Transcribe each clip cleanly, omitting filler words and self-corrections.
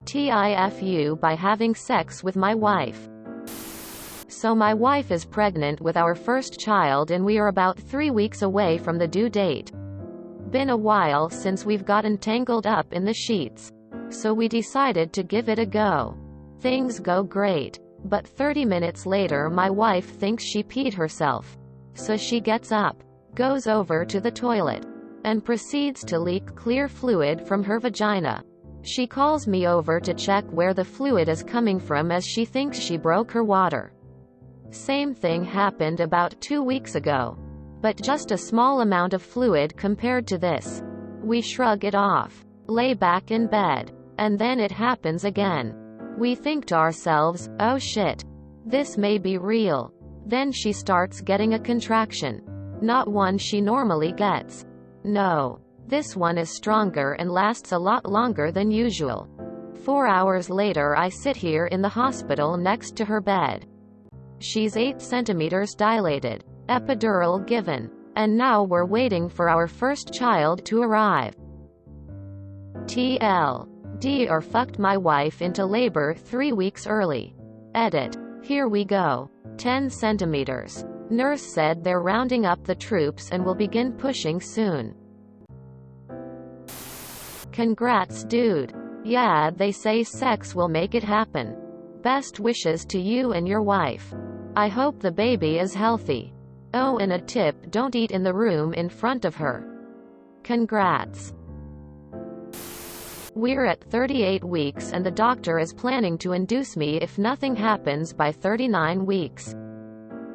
TIFU by having sex with my wife. So my wife is pregnant with our first child and we are about 3 weeks away from the due date. Been a while since we've gotten tangled up in the sheets. So we decided to give it a go. Things go great. But 30 minutes later my wife thinks she peed herself. So she gets up, goes over to the toilet, and proceeds to leak clear fluid from her vagina. She calls me over to check where the fluid is coming from as she thinks she broke her water. Same thing happened about 2 weeks ago. But just a small amount of fluid compared to this. We shrug it off, lay back in bed, and then it happens again. We think to ourselves, oh shit, this may be real. Then she starts getting a contraction. Not one she normally gets. No. This one is stronger and lasts a lot longer than usual. 4 hours later I sit here in the hospital next to her bed. She's 8 centimeters dilated. Epidural given. And now we're waiting for our first child to arrive. TLD or fucked my wife into labor 3 weeks early. Edit. Here we go. 10 centimeters. Nurse said they're rounding up the troops and will begin pushing soon. Congrats dude. Yeah, they say sex will make it happen. Best wishes to you and your wife. I hope the baby is healthy. Oh, and a tip, don't eat in the room in front of her. Congrats. We're at 38 weeks and the doctor is planning to induce me if nothing happens by 39 weeks.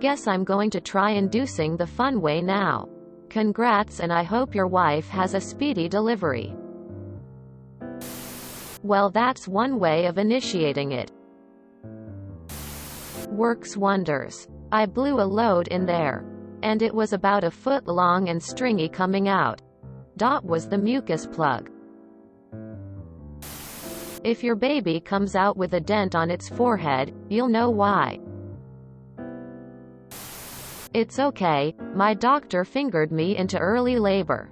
Guess I'm going to try inducing the fun way now. Congrats, and I hope your wife has a speedy delivery. Well, that's one way of initiating it. Works wonders. I blew a load in there. And it was about a foot long and stringy coming out. Was the mucus plug. If your baby comes out with a dent on its forehead, you'll know why. It's okay, my doctor fingered me into early labor.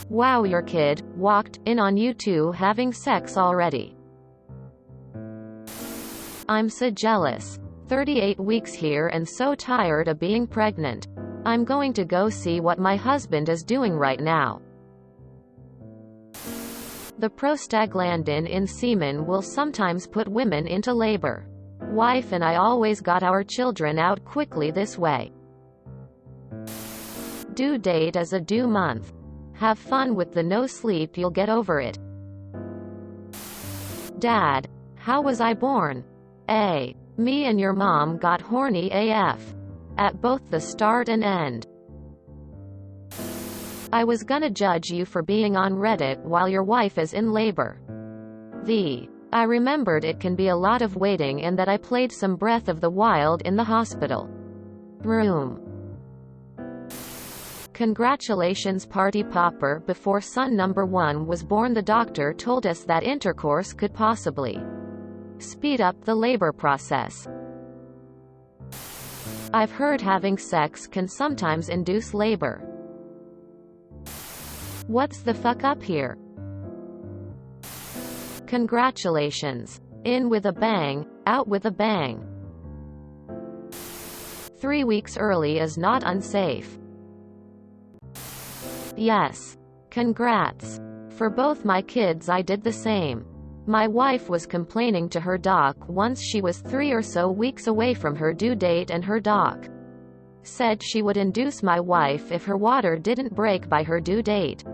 Wow, your kid walked in on you two having sex already. I'm so jealous. 38 weeks here and so tired of being pregnant. I'm going to go see what my husband is doing right now. The prostaglandin in semen will sometimes put women into labor. Wife and I always got our children out quickly this way. Due date is a due month. Have fun with the no sleep, you'll get over it. Dad, how was I born? A. Me and your mom got horny AF. At both the start and end. I was gonna judge you for being on Reddit while your wife is in labor. I remembered it can be a lot of waiting and that I played some Breath of the Wild in the hospital room. Congratulations party popper. Before son number 1 was born, the doctor told us that intercourse could possibly speed up the labor process. I've heard having sex can sometimes induce labor. What's the fuck up here? Congratulations. In with a bang, out with a bang. 3 weeks early is not unsafe. Yes. Congrats. For both my kids I did the same. My wife was complaining to her doc once she was 3 or so weeks away from her due date, and her doc said she would induce my wife if her water didn't break by her due date.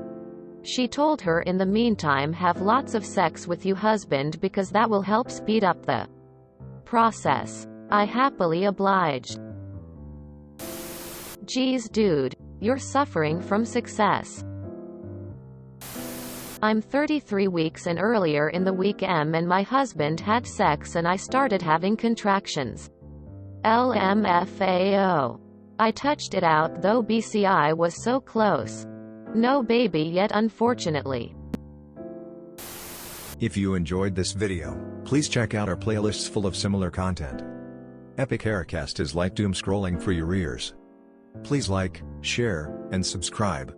She told her in the meantime, have lots of sex with your husband because that will help speed up the process. I happily obliged. Geez dude, you're suffering from success. I'm 33 weeks and earlier in the week and my husband had sex and I started having contractions. LMFAO. I touched it out though BCI was so close. No baby yet unfortunately. If you enjoyed this video, please check out our playlists full of similar content. Epic Haircast is like doom scrolling for your ears. Please like, share, and subscribe.